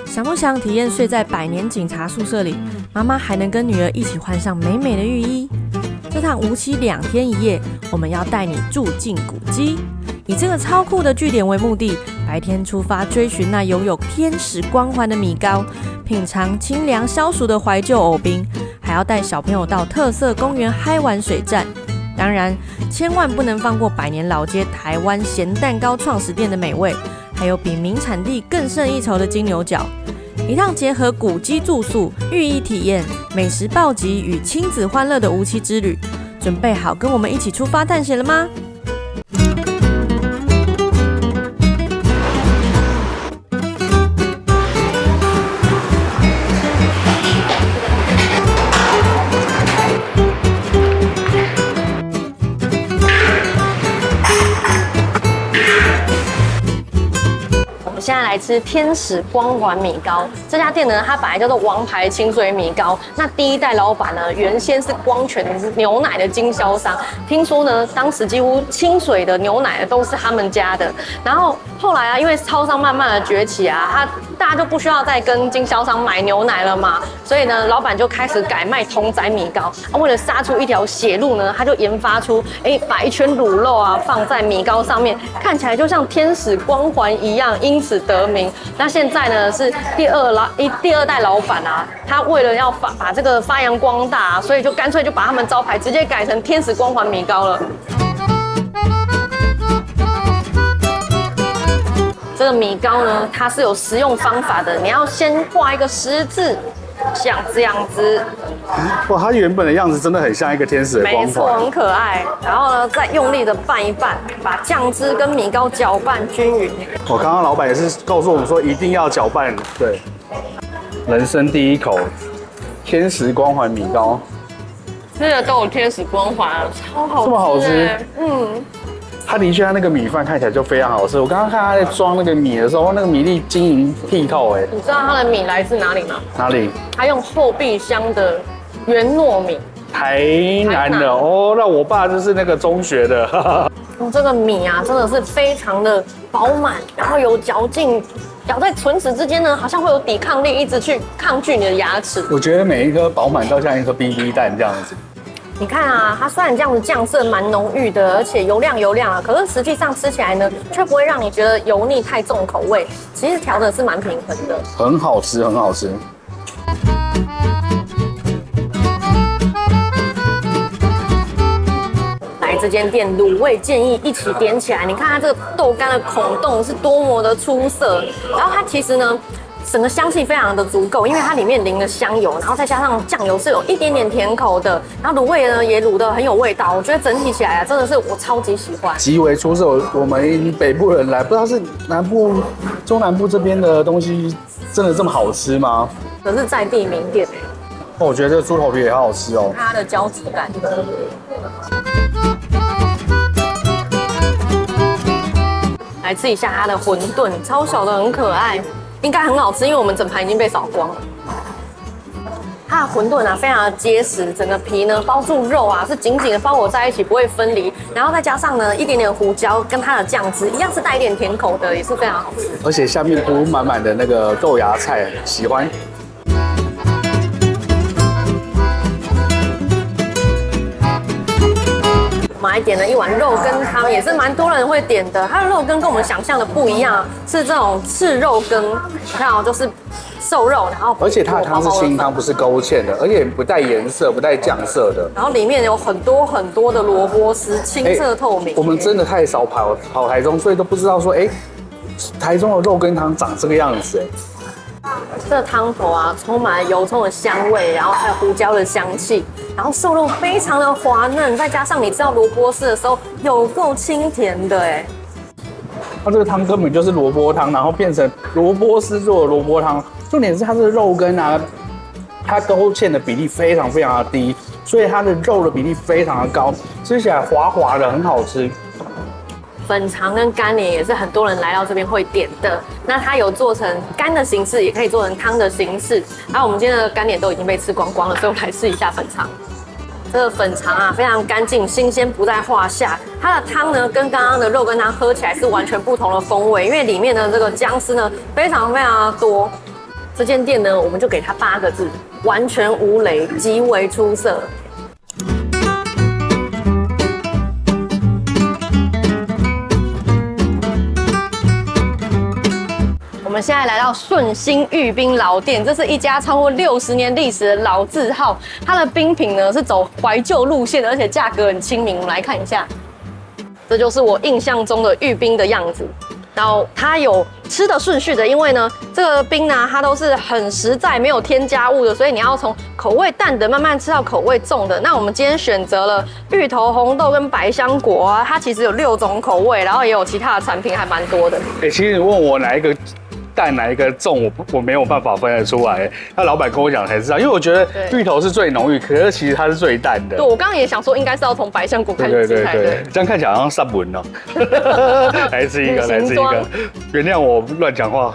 想不想体验睡在百年警察宿舍里，妈妈还能跟女儿一起换上美美的浴衣？这趟无期2天1夜，我们要带你住进古迹，以这个超酷的据点为目的，白天出发追寻那拥有天使光环的米糕，品尝清凉消暑的怀旧藕冰，还要带小朋友到特色公园嗨玩水战。当然，千万不能放过百年老街台湾咸蛋糕创始店的美味，还有比名产地更胜一筹的金牛角。一趟结合古迹住宿、寓意体验、美食暴击与亲子欢乐的无期之旅，准备好跟我们一起出发探险了吗？现在来吃天使光环米糕，这家店呢，它本来叫做王牌清水米糕。那第一代老板呢，原先是光泉牛奶的经销商，听说呢，当时几乎清水的牛奶都是他们家的。然后后来啊，因为超商慢慢的崛起啊，大家就不需要再跟经销商买牛奶了嘛，所以呢，老板就开始改卖同仔米糕。为了杀出一条血路呢，他就研发出，把一圈卤肉啊放在米糕上面，看起来就像天使光环一样，因此得名。那现在呢是第二代老板啊，他为了要把这个发扬光大，所以就干脆就把他们招牌直接改成天使光环米糕了。这个米糕呢，它是有食用方法的，你要先画一个十字，像这样子。哇，它原本的样子真的很像一个天使的光环，没错，很可爱。然后呢，再用力的拌一拌，把酱汁跟米糕搅拌均匀。我刚刚老板也是告诉我们说，一定要搅拌。对，人生第一口天使光环米糕，吃的都有天使光环，超好吃，这么好吃。它的确，它那个米饭看起来就非常好吃。我刚刚看它在装那个米的时候，那个米粒晶莹剔透。你知道它的米来自哪里吗？哪里？它用后壁乡的原糯米。台南的哦，那我爸就是那个中学的。这个米啊，真的是非常的饱满，然后有嚼劲，咬在唇齿之间呢，好像会有抵抗力，一直去抗拒你的牙齿。我觉得每一颗饱满都像一颗 BB 弹这样子。你看啊，它虽然这样子酱色蛮浓郁的，而且油亮啊，可是实际上吃起来呢，却不会让你觉得油腻太重口味。其实调的是蛮平衡的，很好吃，很好吃。来这间店卤味建议一起点起来。你看它这个豆干的孔洞是多么的出色，然后它其实呢，整个香气非常的足够，因为它里面淋了香油，然后再加上酱油是有一点点甜口的，然后卤味呢也卤得很有味道。我觉得整体起来啊，真的是我超级喜欢，极为出色。我们北部人来，不知道是南部、中南部这边的东西真的这么好吃吗？可是在地名店。我觉得这个猪头皮也好好吃哦，它的胶质感。来吃一下它的馄饨，超小的很可爱，应该很好吃，因为我们整盘已经被扫光了。它的馄饨啊，非常的结实，整个皮呢包住肉啊，是紧紧的包裹在一起，不会分离。然后再加上呢一点点胡椒跟它的酱汁，一样是带一点甜口的，也是非常好吃。而且下面铺满满的那个豆芽菜，喜欢。我们还点了一碗肉羹汤，也是蛮多人会点的。它的肉羹跟我们想象的不一样，是这种赤肉羹，你看哦，就是瘦肉，然后而且它的汤是清汤，不是勾芡的，而且不带颜色，不带酱色的。然后里面有很多的萝卜丝，清澈透明。我们真的太少跑台中，所以都不知道说，台中的肉羹汤长这个样子。这个汤头啊，充满了油葱的香味，然后还有胡椒的香气，然后瘦肉非常的滑嫩，再加上你吃到萝卜丝的时候，有够清甜的哎。它这个汤根本就是萝卜汤，然后变成萝卜丝做的萝卜汤。重点是它这个肉羹啊，它勾芡的比例非常非常的低，所以它的肉的比例非常的高，吃起来滑滑的，很好吃。粉肠跟干莲也是很多人来到这边会点的。那它有做成干的形式，也可以做成汤的形式。然后我们今天的干莲都已经被吃光光了，所以我来试一下粉肠。这个粉肠啊，非常干净，新鲜不在话下。它的汤呢，跟刚刚的肉羹汤喝起来是完全不同的风味，因为里面的这个姜丝呢，非常的多。这间店呢，我们就给它8个字：完全无雷，极为出色。我们现在来到顺心玉冰老店，这是一家超过60年历史的老字号。它的冰品呢是走怀旧路线的，而且价格很亲民。我们来看一下，这就是我印象中的玉冰的样子。然后它有吃的顺序的，因为呢这个冰呢它都是很实在，没有添加物的，所以你要从口味淡的慢慢吃到口味重的。那我们今天选择了芋头、红豆跟百香果啊，它其实有6种口味，然后也有其他的产品，还蛮多的。其实你问我哪一个淡哪一个重，我没有办法分得出来。那老板跟我讲才知道，因为我觉得芋头是最浓郁，可是其实它是最淡的。对，我刚刚也想说，应该是要从百香果开始吃才对。这样看起来好像上文哦。来吃一个，来吃一个，原谅我乱讲话。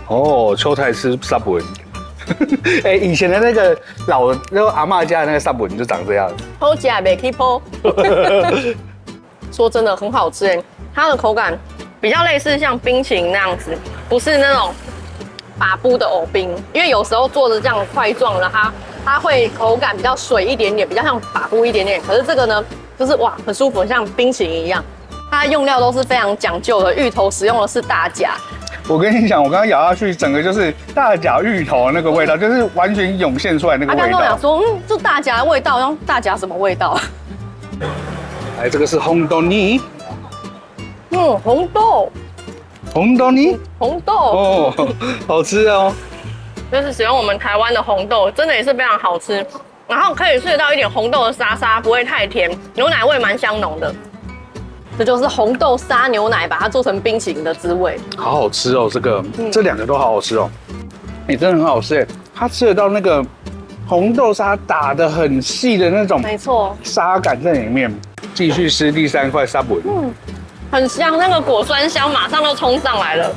哦，秋台吃上文。以前的那个阿嬷家的那个上文就长这样。好吃也没去剖。说真的，很好吃哎，它的口感比较类似像冰淇淋那样子，不是那种把布的藕冰，因为有时候做的这样块状的，它会口感比较水一点点，比较像把布一点点。可是这个呢，就是哇，很舒服，像冰淇淋一样。它的用料都是非常讲究的，芋头使用的是大甲。我跟你讲，我刚刚咬下去，整个就是大甲芋头那个味道，就是完全涌现出来那个味道。他刚跟我讲说，这大甲的味道，然后大甲什么味道？来，这个是红豆泥。红豆，红豆泥，红豆哦，好吃哦。就是使用我们台湾的红豆，真的也是非常好吃。然后可以吃得到一点红豆的沙沙，不会太甜，牛奶味蛮香浓的。这就是红豆沙牛奶，把它做成冰淇淋的滋味。好好吃哦，这2个都好好吃哦。真的很好吃哎，它吃得到那个红豆沙打得很细的那种，没错，沙感在里面。继续吃第3块沙布。很香，那个果酸香马上就冲上来了。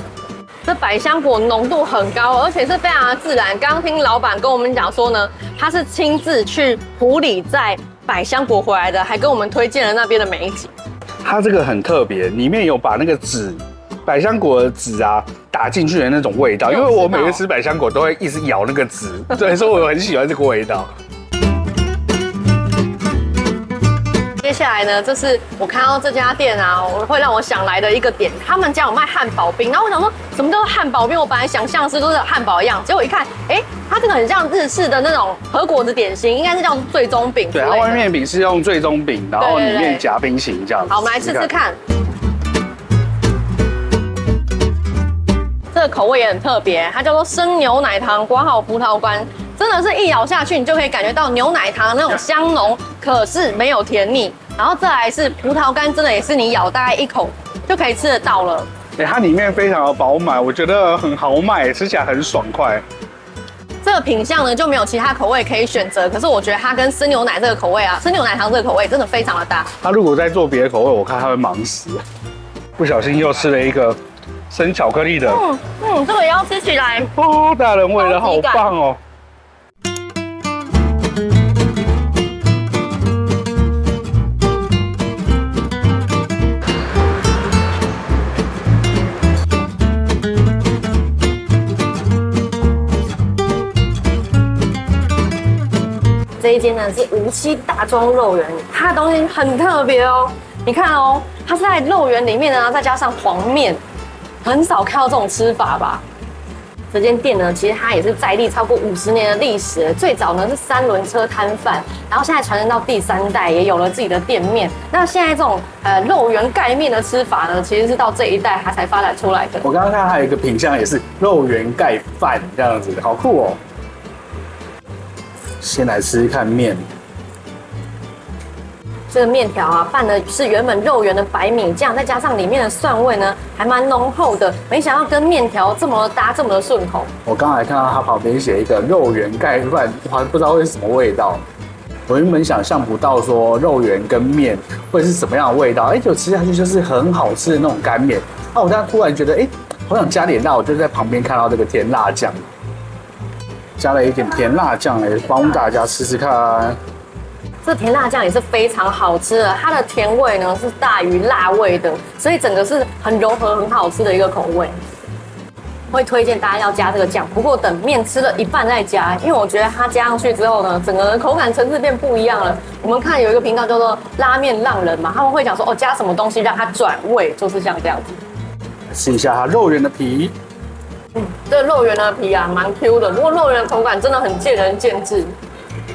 这百香果浓度很高，而且是非常的自然。刚刚听老板跟我们讲说呢，他是亲自去埔里摘百香果回来的，还跟我们推荐了那边的美景。它这个很特别，里面有把那个百香果的籽啊打进去的那种味道。因为我每次吃百香果都会一直咬那个籽，对，所以我很喜欢这个味道。接下来呢，这是我看到这家店啊，会让我想来的一个点。他们家有卖汉堡冰，然后我想说，什么叫做汉堡冰？我本来想象是都是汉堡一样，结果一看，它这个很像日式的那种和果子点心，应该是叫最中饼。对，它外面饼是用最中饼，然后里面夹冰淇淋这样子。好，我们来吃吃看。这个口味也很特别，它叫做生牛奶糖挂号葡萄干。真的是一咬下去，你就可以感觉到牛奶糖的那种香浓，可是没有甜腻。然后再来是葡萄干，真的也是你咬大概1口就可以吃得到了。它里面非常的饱满，我觉得很豪迈，吃起来很爽快。这个品相呢就没有其他口味可以选择，可是我觉得它跟生牛奶这个口味啊，生牛奶糖这个口味真的非常的搭。它如果再做别的口味，我看它会忙死。不小心又吃了一个生巧克力的，这个也要吃起来哦，大人味的好棒哦。这一间呢是无锡大庄肉圆，它的东西很特别哦。你看哦，它是在肉圆里面呢，再加上黄面，很少看到这种吃法吧？这间店呢，其实它也是在地超过50年的历史。最早呢是3轮车摊贩，然后现在传承到第3代，也有了自己的店面。那现在这种肉圆盖面的吃法呢，其实是到这一代它才发展出来的。我刚刚看还有一个品相也是肉圆盖饭这样子，好酷哦。先来吃吃看面。这个面条啊，拌的是原本肉圆的白米酱，再加上里面的蒜味呢，还蛮浓厚的。没想到跟面条这么搭，这么的顺口。我刚才看到它旁边写一个肉圆盖饭，我还不知道会是什么味道。我原本想象不到说肉圆跟面会是什么样的味道，就吃下去就是很好吃的那种干面。我刚刚突然觉得，好想加点辣，我就在旁边看到这个甜辣酱。加了一点甜辣酱来帮大家吃吃看。这甜辣酱也是非常好吃的，它的甜味呢是大于辣味的，所以整个是很柔和、很好吃的一个口味。会推荐大家要加这个酱，不过等面吃了一半再加，因为我觉得它加上去之后呢，整个口感层次变不一样了。我们看有一个频道叫做拉面浪人嘛，他们会讲说哦，加什么东西让它转味，就是像这样子。试一下它肉圆的皮，这个肉圆的皮啊，蛮 Q 的，不过肉圆的口感真的很见仁见智。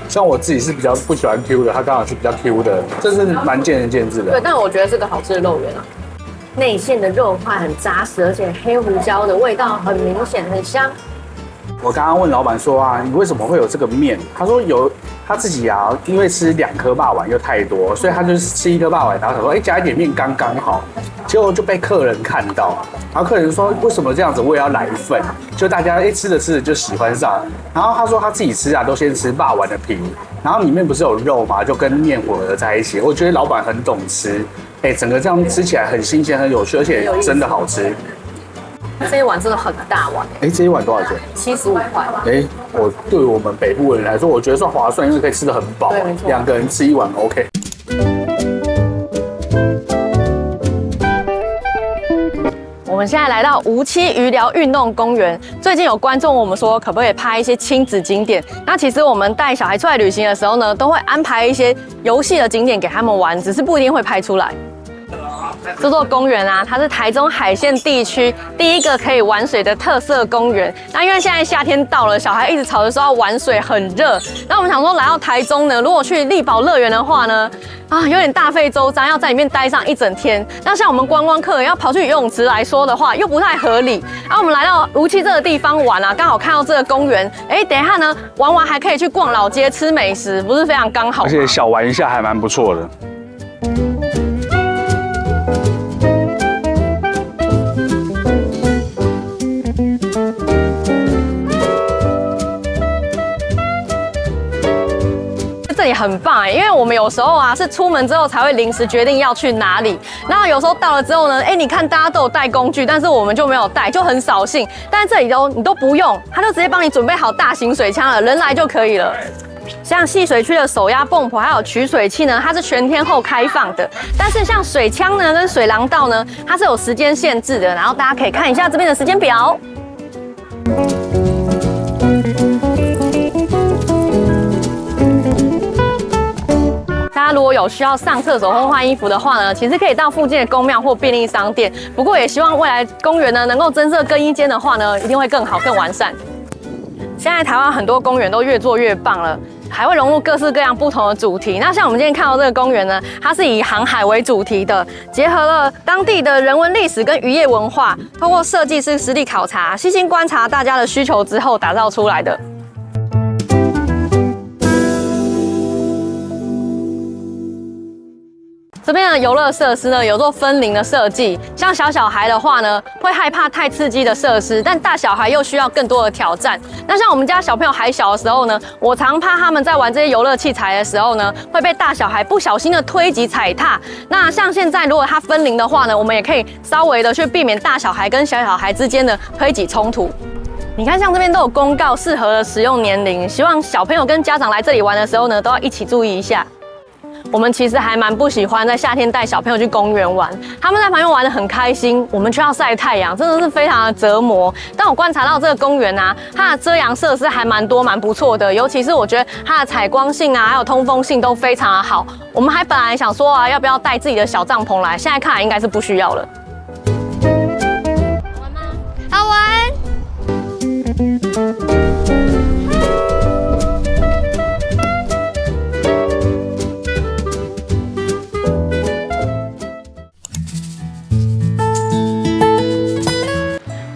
像我自己是比较不喜欢 Q 的，它刚好是比较 Q 的，这是蛮见仁见智的。对，但我觉得是个好吃的肉圆啊。内馅的肉块很扎实，而且黑胡椒的味道很明显，很香。我刚刚问老板说啊，你为什么会有这个面？他说有他自己啊，因为吃2颗霸王又太多，所以他就是吃1颗霸王，然后想说，加一点面刚刚好。结果就被客人看到，然后客人说为什么这样子，我也要来一份。就大家吃着吃着就喜欢上。然后他说他自己吃啊，都先吃霸王的皮，然后里面不是有肉嘛，就跟面混合在一起。我觉得老板很懂吃，整个这样吃起来很新鲜、很有趣，而且真的好吃。这一碗真的很大碗，这一碗多少钱？75块。对我们北部人来说，我觉得算划算，因为可以吃得很饱，2个人吃1碗 OK。我们现在来到无期渔寮运动公园。最近有观众问我们说，可不可以拍一些亲子景点？那其实我们带小孩出来旅行的时候呢，都会安排一些游戏的景点给他们玩，只是不一定会拍出来。这座公园啊，它是台中海线地区第一个可以玩水的特色公园。那因为现在夏天到了，小孩一直吵着说要玩水，很热。那我们想说来到台中呢，如果去力宝乐园的话呢，有点大费周章，要在里面待上1整天。那像我们观光客要跑去游泳池来说的话，又不太合理。我们来到无期这个地方玩啊，刚好看到这个公园，等一下呢玩完还可以去逛老街吃美食，不是非常刚好吗？而且小玩一下还蛮不错的。这里很棒因为我们有时候啊是出门之后才会临时决定要去哪里，然后有时候到了之后呢，你看大家都有带工具，但是我们就没有带，就很扫兴。但是这里你都不用，他就直接帮你准备好大型水枪了，人来就可以了。像戏水区的手压泵浦还有取水器呢，它是全天候开放的。但是像水枪呢跟水廊道呢，它是有时间限制的。然后大家可以看一下这边的时间表。大家如果有需要上厕所或换衣服的话呢，其实可以到附近的公庙或便利商店。不过也希望未来公园呢能够增设更衣间的话呢，一定会更好更完善。现在台湾很多公园都越做越棒了，还会融入各式各样不同的主题。那像我们今天看到这个公园呢，它是以航海为主题的，结合了当地的人文历史跟渔业文化，透过设计师实地考察、细心观察大家的需求之后打造出来的。这边的游乐设施呢，有做分龄的设计，像小孩的话呢，会害怕太刺激的设施，但大小孩又需要更多的挑战。那像我们家小朋友还小的时候呢，我常怕他们在玩这些游乐器材的时候呢，会被大小孩不小心的推挤踩踏。那像现在如果它分龄的话呢，我们也可以稍微的去避免大小孩跟小孩之间的推挤冲突。你看，像这边都有公告适合的使用年龄，希望小朋友跟家长来这里玩的时候呢，都要一起注意一下。我们其实还蛮不喜欢在夏天带小朋友去公园玩，他们在旁边玩得很开心，我们却要晒太阳，真的是非常的折磨。但我观察到这个公园啊，它的遮阳设施还蛮多，蛮不错的，尤其是我觉得它的采光性啊，还有通风性都非常的好。我们还本来想说要不要带自己的小帐篷来，现在看来应该是不需要了。好玩吗？好玩。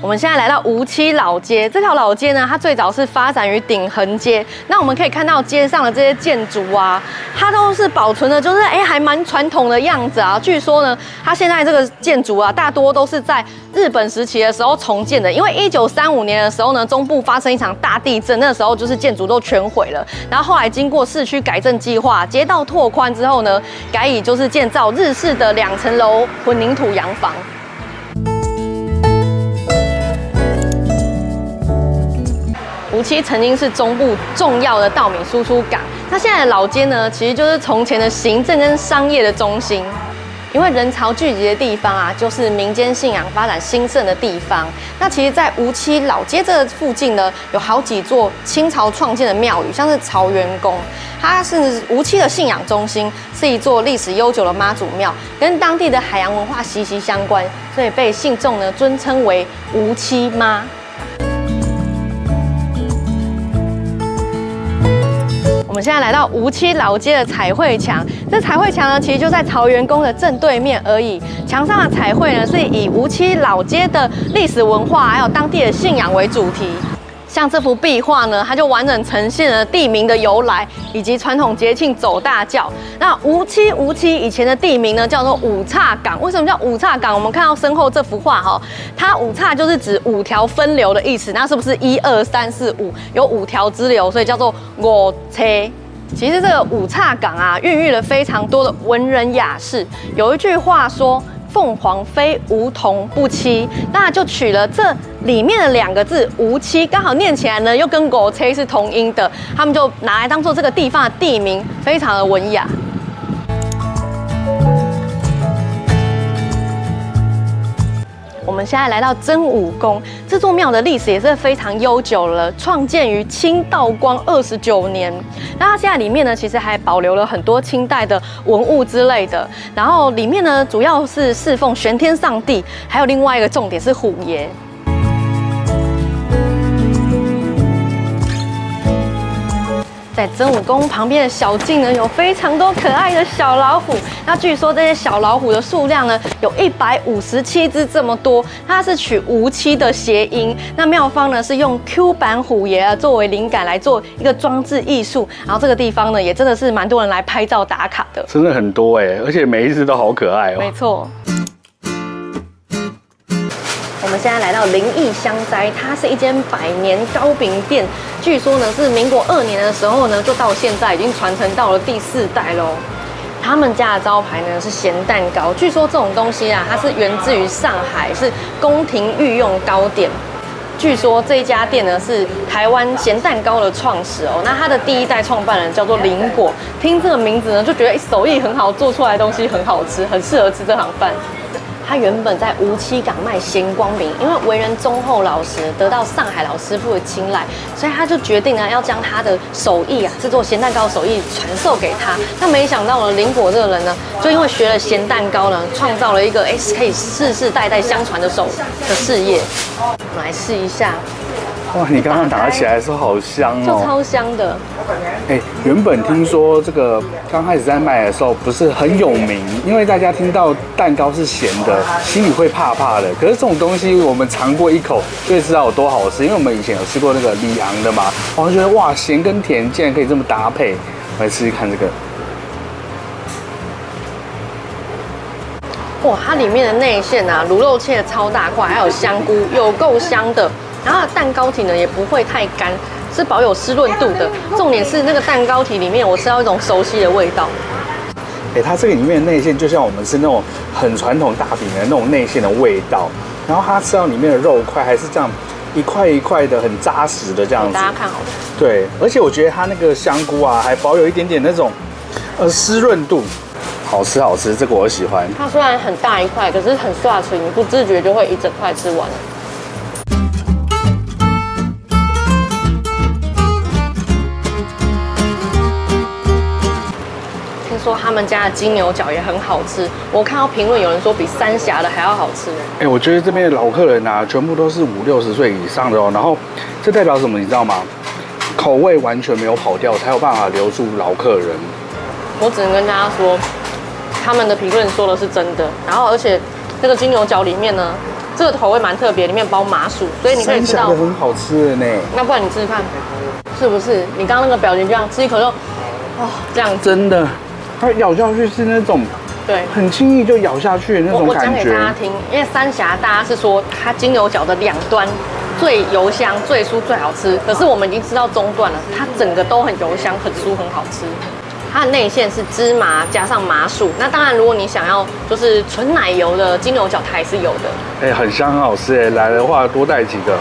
我们现在来到无期老街，这条老街呢，它最早是发展于鼎恒街。那我们可以看到街上的这些建筑啊，它都是保存的，就是还蛮传统的样子啊。据说呢，它现在这个建筑啊，大多都是在日本时期的时候重建的。因为1935年的时候呢，中部发生一场大地震，那时候就是建筑都全毁了。然后后来经过市区改正计划，街道拓宽之后呢，改以就是建造日式的2层楼混凝土洋房。无梧栖曾经是中部重要的稻米输出港。那现在的老街呢，其实就是从前的行政跟商业的中心。因为人潮聚集的地方啊，就是民间信仰发展兴盛的地方。那其实，在梧栖老街这附近呢，有好几座清朝创建的庙宇，像是曹元宫，它是梧栖的信仰中心，是一座历史悠久的妈祖庙，跟当地的海洋文化息息相关，所以被信众呢尊称为梧栖妈。我们现在来到梧栖老街的彩绘墙，这彩绘墙呢，其实就在桃园宫的正对面而已。墙上的彩绘呢，是以梧栖老街的历史文化还有当地的信仰为主题。像这幅壁画呢，它就完整呈现了地名的由来，以及传统节庆走大轿。那梧栖以前的地名呢，叫做五岔港。为什么叫五岔港？我们看到身后这幅画哈，它五岔就是指5条分流的意思。那是不是1、2、3、4、5有5条支流，所以叫做五车？其实这个五岔港啊，孕育了非常多的文人雅士。有一句话说，凤凰飞，梧桐不栖，那就取了这里面的2个字梧栖，刚好念起来呢又跟五车是同音的，他们就拿来当做这个地方的地名，非常的文雅。我们现在来到真武宫，这座庙的历史也是非常悠久了，创建于清道光29年。那它现在里面呢，其实还保留了很多清代的文物之类的。然后里面呢，主要是侍奉玄天上帝，还有另外一个重点是虎爷。在真武宫旁边的小径呢，有非常多可爱的小老虎。那据说这些小老虎的数量呢，有157只这么多。它是取梧栖的谐音。那妙方呢是用 Q 版虎爷啊作为灵感来做一个装置艺术。然后这个地方呢，也真的是蛮多人来拍照打卡的。真的很多哎，而且每一只都好可爱哦。没错。我们现在来到灵异香斋，它是一间100年糕饼店，据说呢是民国2年的时候呢，就到现在已经传承到了第4代喽。他们家的招牌呢是咸蛋糕，据说这种东西啊，它是源自于上海，是宫廷御用糕点。据说这一家店呢是台湾咸蛋糕的创始哦，那它的第1代创办人叫做林果，听这个名字呢就觉得手艺很好，做出来的东西很好吃，很适合吃这行饭。他原本在梧栖港卖咸光饼，因为为人忠厚老实，得到上海老师傅的青睐，所以他就决定呢要将他的手艺啊，制作咸蛋糕的手艺传授给他。那没想到呢，林果这个人呢，就因为学了咸蛋糕呢，创造了一个可以世世代代相传的事业。我们来试一下。哇，你刚刚拿起来的时候好香哦，就超香的。原本听说这个刚开始在卖的时候不是很有名，因为大家听到蛋糕是咸的，心里会怕怕的。可是这种东西我们尝过一口就会知道有多好吃，因为我们以前有吃过那个里昂的嘛，我就觉得哇，咸跟甜竟然可以这么搭配。我来试试看这个。哇，它里面的内馅啊，卤肉切的超大块，还有香菇，有够香的。然后它的蛋糕体呢也不会太干，是保有湿润度的。重点是那个蛋糕体里面，我吃到一种熟悉的味道。它这个里面的内馅就像我们吃那种很传统大饼的那种内馅的味道，然后它吃到里面的肉块还是这样一块一块的，很扎实的这样子。大家看好了。对，而且我觉得它那个香菇啊，还保有一点点那种湿润度。好吃好吃，这个我喜欢。它虽然很大一块，可是很刷嘴，你不自觉就会一整块吃完。听说他们家的金牛角也很好吃，我看到评论有人说比三峡的还要好吃。我觉得这边的老客人啊，全部都是50、60岁以上的哦。然后这代表什么，你知道吗？口味完全没有跑掉，才有办法留住老客人。我只能跟大家说，他们的评论说的是真的。然后而且这个金牛角里面呢，这个口味蛮特别，里面包麻薯，所以你可以吃到。三峡的很好吃的呢。那不然你试试看，是不是？你刚刚那个表情这样，吃一口就，这样子。真的。它咬下去是那种，对，很轻易就咬下去的那种感觉。我讲给大家听，因为三峡大家是说它金牛角的2端最油香、最酥、最好吃，可是我们已经吃到中段了，它整个都很油香、很酥、很好吃。它的内馅是芝麻加上麻薯，那当然如果你想要就是纯奶油的金牛角，它也是有的。很香很好吃来的话多带几个。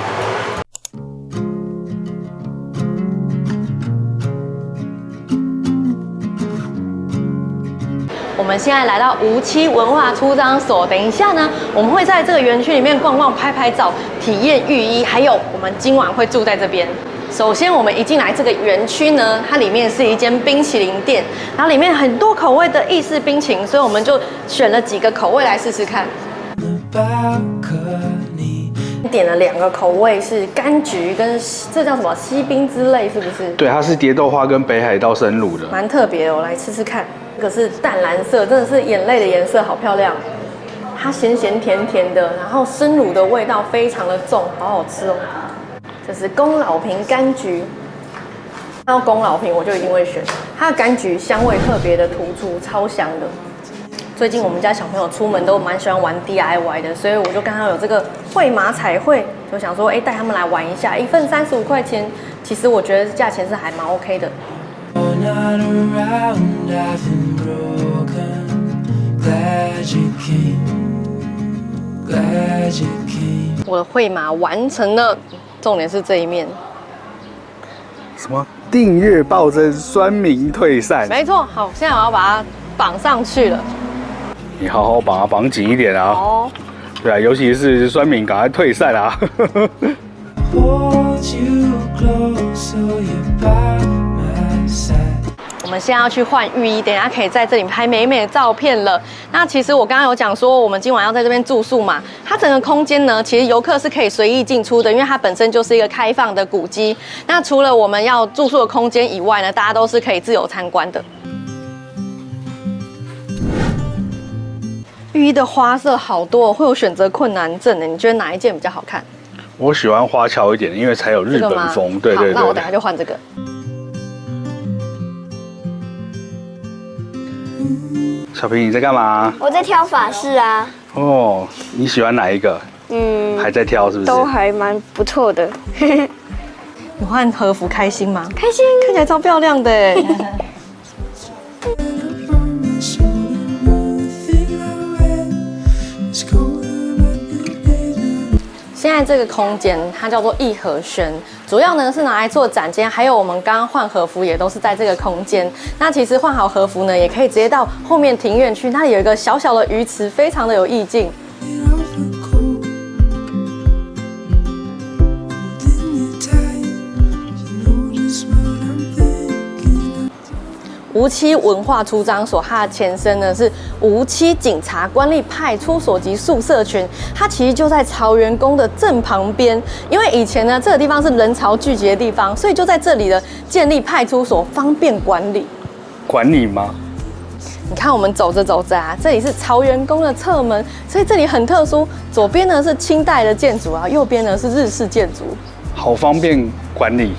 们现在来到57文化出张所，等一下呢，我们会在这个园区里面逛逛、拍拍照，体验浴衣，还有我们今晚会住在这边。首先，我们一进来这个园区呢，它里面是一间冰淇淋店，然后里面很多口味的意式冰淇淋，所以我们就选了几个口味来试试看。点了2个口味，是柑橘跟这叫什么西冰之类，是不是？对，它是蝶豆花跟北海道生乳的，蛮特别的，我来吃吃看。这个是淡蓝色，真的是眼泪的颜色，好漂亮。它咸咸甜甜的，然后生乳的味道非常的重，好好吃哦。这是宫老瓶柑橘，看到宫老瓶我就一定会选，它的柑橘香味特别的突出，超香的。最近我们家小朋友出门都蛮喜欢玩 DIY 的，所以我就刚好有这个绘马彩绘，就想说，带他们来玩一下，一份35块钱，其实我觉得价钱是还蛮 OK 的。我的绘马完成了，重点是这一面。什么订阅暴增，酸民退散？没错，好，现在我要把它绑上去了。你好好把它绑紧一点啊！哦，对啊，尤其是酸民，赶快退散啊！我们现在要去换浴衣，等一下可以在这里拍美美的照片了。那其实我刚刚有讲说，我们今晚要在这边住宿嘛，它整个空间呢，其实游客是可以随意进出的，因为它本身就是一个开放的古迹。那除了我们要住宿的空间以外呢，大家都是可以自由参观的。浴衣的花色好多，会有选择困难症的。你觉得哪一件比较好看？我喜欢花俏一点的，因为才有日本风。对对对。好，那我等下就换这个。小平，你在干嘛？我在挑发饰啊。哦，你喜欢哪一个？还在挑是不是？都还蛮不错的。你换和服开心吗？开心，看起来超漂亮的。现在这个空间它叫做颐和轩，主要呢是拿来做展间，还有我们刚刚换和服也都是在这个空间。那其实换好和服呢，也可以直接到后面庭院去，那里有一个小小的鱼池，非常的有意境。57文化出张所，它的前身呢是57警察官吏派出所及宿舍群，它其实就在朝元宫的正旁边。因为以前呢这个地方是人潮聚集的地方，所以就在这里的建立派出所，方便管理。管理吗？你看我们走着走着啊，这里是朝元宫的侧门，所以这里很特殊。左边呢是清代的建筑啊，右边呢是日式建筑，好方便管理。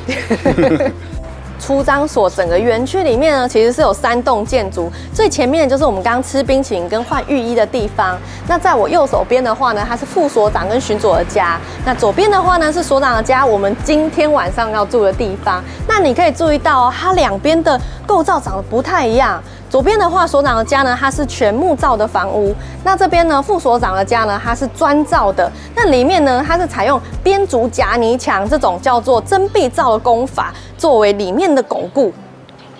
出张所整个园区里面呢，其实是有3栋建筑，最前面就是我们刚刚吃冰淇淋跟换浴衣的地方。那在我右手边的话呢，它是副所长跟巡佐的家。那左边的话呢，是所长的家，我们今天晚上要住的地方。那你可以注意到哦，它两边的构造长得不太一样。左边的话，所长的家呢，它是全木造的房屋。那这边呢，副所长的家呢，它是砖造的。那里面呢，它是采用编竹夹泥墙这种叫做真壁造的工法，作为里面的巩固。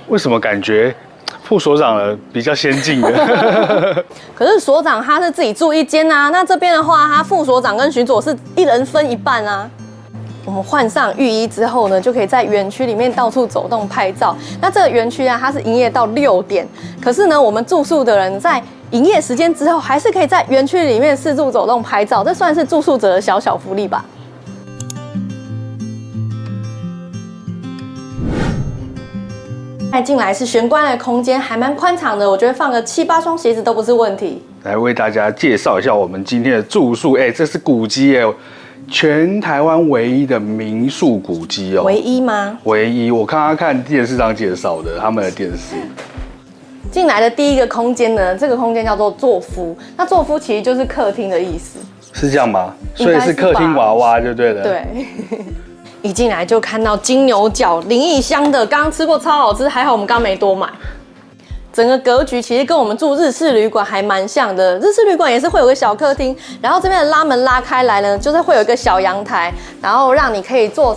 为什么感觉副所长的比较先进的？可是所长他是自己住一间啊。那这边的话，他副所长跟巡佐是一人分一半啊。我们换上浴衣之后呢，就可以在园区里面到处走动拍照。那这个园区啊，它是营业到6点，可是呢，我们住宿的人在营业时间之后，还是可以在园区里面四处走动拍照，这算是住宿者的小小福利吧。再进来是玄关的空间，还蛮宽敞的，我觉得放个7、8双鞋子都不是问题。来为大家介绍一下我们今天的住宿，这是古迹全台湾唯一的民宿古迹哦。唯一吗？唯一，我刚刚看电视上介绍的他们的电视。进来的第一个空间呢，这个空间叫做座敷。那座敷其实就是客厅的意思，是这样吗？所以是客厅娃娃就对了。对。一进来就看到金牛角，灵异香的，刚刚吃过超好吃，还好我们刚没多买。整个格局其实跟我们住日式旅馆还蛮像的，日式旅馆也是会有个小客厅，然后这边的拉门拉开来呢，就是会有一个小阳台，然后让你可以坐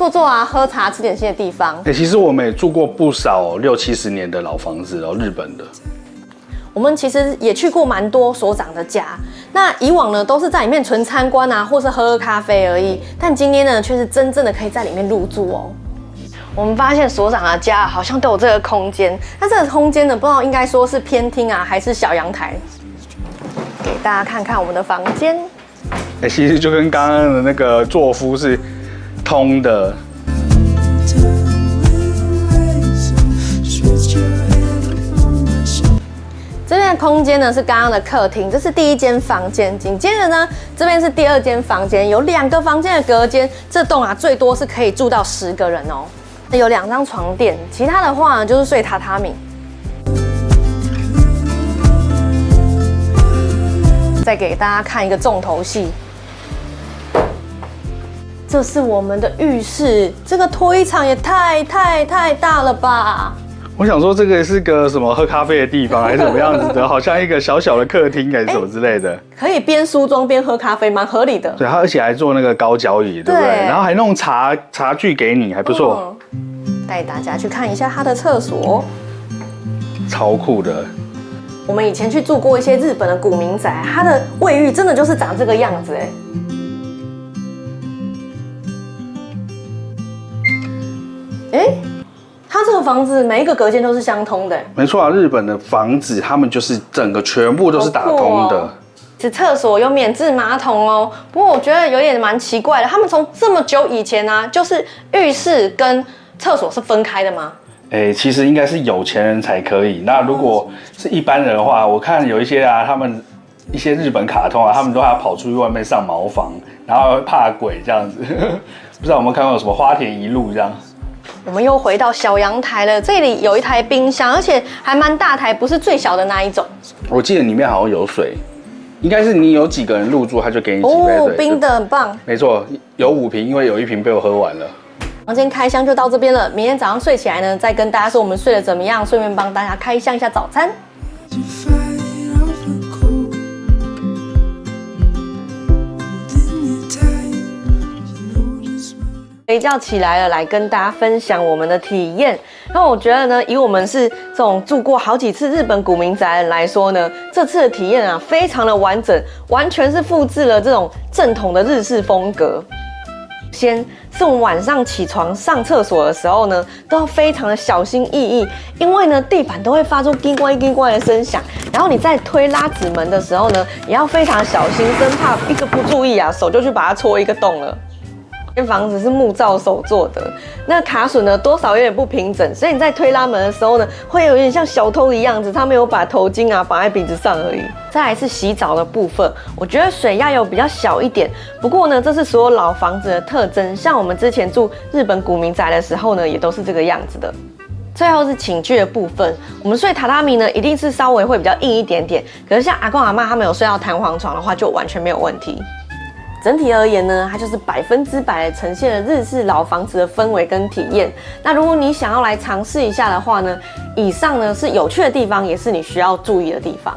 坐啊、喝茶、吃点心的地方。其实我们也住过不少60、70年的老房子，然后日本的。我们其实也去过蛮多所长的家，那以往呢都是在里面纯参观啊，或是喝喝咖啡而已，但今天呢却是真正的可以在里面入住哦。我们发现所长的家好像都有这个空间，那这个空间呢，不知道应该说是偏厅啊，还是小阳台。给大家看看我们的房间，其实就跟刚刚的那个座敷是通的。这边的空间呢是刚刚的客厅，这是第一间房间。紧接着呢，这边是第二间房间，有2个房间的隔间。这栋啊最多是可以住到10个人哦。有2张床垫，其他的话呢就是睡榻榻米。再给大家看一个重头戏，这是我们的浴室，这个脱衣场也太大了吧！我想说这个是个什么喝咖啡的地方，还是怎么样子的？好像一个小小的客厅，还是什么之类的。可以边梳妆边喝咖啡，蛮合理的。对，而且还做那个高脚椅，对不对？然后还弄茶具给你，还不错。带大家去看一下它的厕所，超酷的。我们以前去住过一些日本的古民宅，它的卫浴真的就是长这个样子它这个房子每一个隔间都是相通的。没错啊，日本的房子他们就是整个全部都是打通的。是厕所有免治马桶哦，不过我觉得有点蛮奇怪的，他们从这么久以前啊，就是浴室跟厕所是分开的吗？其实应该是有钱人才可以。那如果是一般人的话，我看有一些啊，他们一些日本卡通啊，他们都还要跑出去外面上茅房，然后怕鬼这样子。不知道有没有看过什么花田一路这样？我们又回到小阳台了，这里有一台冰箱，而且还蛮大台，不是最小的那一种。我记得里面好像有水，应该是你有几个人入住，他就给你几杯水。冰的很棒。没错，有5瓶，因为有1瓶被我喝完了。房间开箱就到这边了，明天早上睡起来呢，再跟大家说我们睡得怎么样，顺便帮大家开箱一下早餐。一觉起来了，来跟大家分享我们的体验。那我觉得呢，以我们是这种住过好几次日本古民宅的人来说呢，这次的体验啊，非常的完整，完全是复制了这种正统的日式风格。先是我们晚上起床上厕所的时候呢，都要非常的小心翼翼，因为呢地板都会发出叮咣叮咣的声响，然后你在推拉纸门的时候呢，也要非常小心，生怕一个不注意啊，手就去把它戳一个洞了。这间房子是木造手做的，那卡榫呢多少有点不平整，所以你在推拉门的时候呢，会有点像小偷的样子，他没有把头巾啊绑在鼻子上而已。再来是洗澡的部分，我觉得水压有比较小一点，不过呢，这是所有老房子的特征，像我们之前住日本古民宅的时候呢，也都是这个样子的。最后是寝具的部分，我们睡榻榻米呢，一定是稍微会比较硬一点点，可是像阿公阿嬷他们有睡到弹簧床的话，就完全没有问题。整体而言呢，它就是100%的呈现了日式老房子的氛围跟体验。那如果你想要来尝试一下的话呢，以上呢是有趣的地方，也是你需要注意的地方。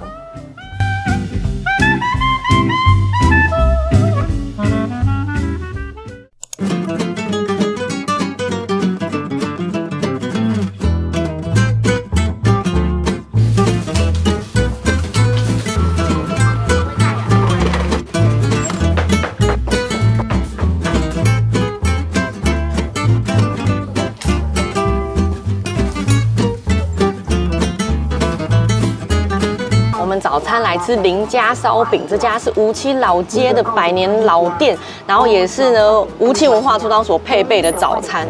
早餐来吃林家烧饼，这家是梧栖老街的100年老店，然后也是呢梧栖文化出道所配备的早餐。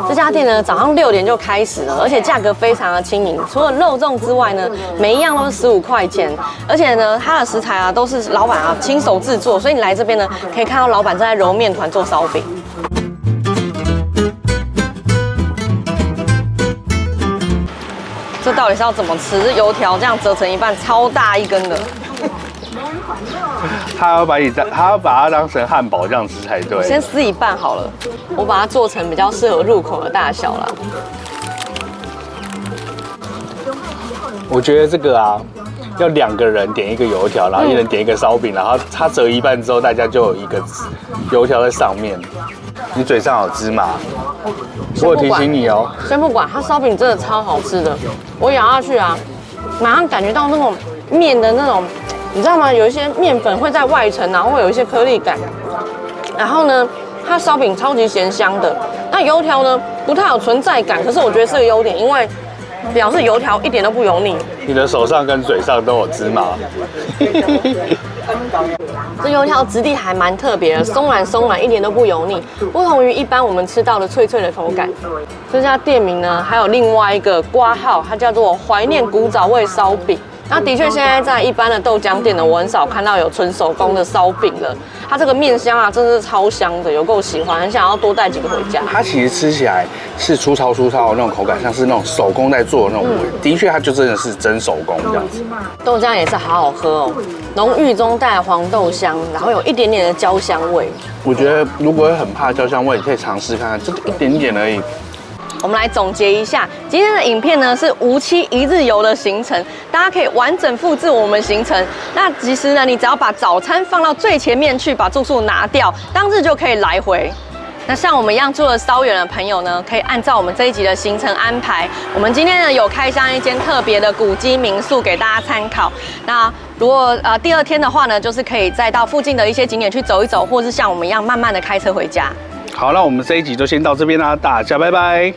这家店呢早上6点就开始了，而且价格非常的亲民，除了肉粽之外呢，每一样都是15块钱，而且呢它的食材啊都是老板啊亲手制作，所以你来这边呢可以看到老板正在揉面团做烧饼。这到底是要怎么吃？这油条这样折成一半，超大一根的。他要把它当成汉堡这样吃才对。先撕一半好了，我把它做成比较适合入口的大小啦。我觉得这个啊，要2个人点一个油条，然后1人点一个烧饼，然后它折一半之后，大家就有一个油条在上面。你嘴上有芝麻，我有提醒你哦。先不管，它烧饼真的超好吃的，我咬下去啊，马上感觉到那种面的那种，你知道吗？有一些面粉会在外层，然后会有一些颗粒感。然后呢，它烧饼超级咸香的。那油条呢，不太有存在感，可是我觉得是个优点，因为表示油条一点都不油腻。你的手上跟嘴上都有芝麻。这油条质地还蛮特别的，松软松软，一点都不油腻，不同于一般我们吃到的脆脆的口感。这家店名呢，还有另外一个挂号，它叫做怀念古早味烧饼。那的确，现在在一般的豆浆店呢，我很少看到有纯手工的烧饼了。它这个面香啊，真的是超香的，有够喜欢，很想要多带几个回家。它其实吃起来是粗糙的那种口感，像是那种手工在做的那种味。的确，它就真的是真手工这样子。豆浆也是好好喝哦，浓郁中带黄豆香，然后有一点点的焦香味。我觉得如果很怕焦香味，你可以尝试看看，就一点点而已。我们来总结一下，今天的影片呢是无期一日游的行程，大家可以完整复制我们行程。那其实呢，你只要把早餐放到最前面去，把住宿拿掉，当日就可以来回。那像我们一样住了稍远的朋友呢，可以按照我们这一集的行程安排。我们今天呢有开箱一间特别的古迹民宿给大家参考。那如果第二天的话呢，就是可以再到附近的一些景点去走一走，或是像我们一样慢慢的开车回家。好，那我们这一集就先到这边啦，大家拜拜。